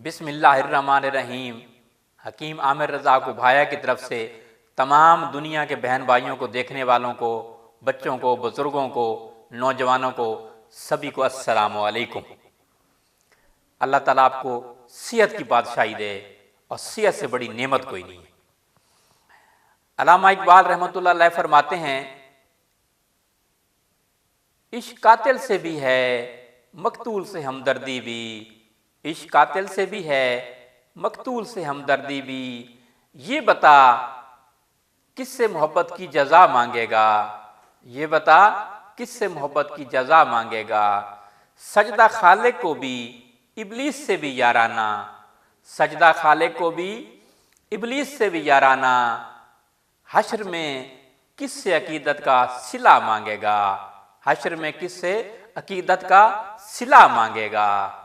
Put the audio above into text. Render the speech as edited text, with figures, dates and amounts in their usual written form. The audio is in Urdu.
بسم اللہ الرحمن الرحیم۔ حکیم عامر رضا کو بھایا کی طرف سے تمام دنیا کے بہن بھائیوں کو، دیکھنے والوں کو، بچوں کو، بزرگوں کو، نوجوانوں کو، سبھی کو السلام علیکم۔ اللہ تعالیٰ آپ کو صحت کی بادشاہی دے، اور صحت سے بڑی نعمت کوئی نہیں ہے۔ علامہ اقبال رحمۃ اللہ علیہ فرماتے ہیں، عشق قاتل سے بھی ہے مقتول سے ہمدردی بھی، عشق قاتل سے بھی ہے مقتول سے ہمدردی بھی، یہ بتا کس سے محبت کی جزا مانگے گا، یہ بتا کس سے محبت کی جزا مانگے گا، سجدہ خالق کو بھی ابلیس سے بھی یارانہ، سجدہ خالق کو بھی ابلیس سے بھی یارانہ، حشر میں کس سے عقیدت کا صلہ مانگے گا، حشر میں کس سے عقیدت کا صلہ مانگے گا۔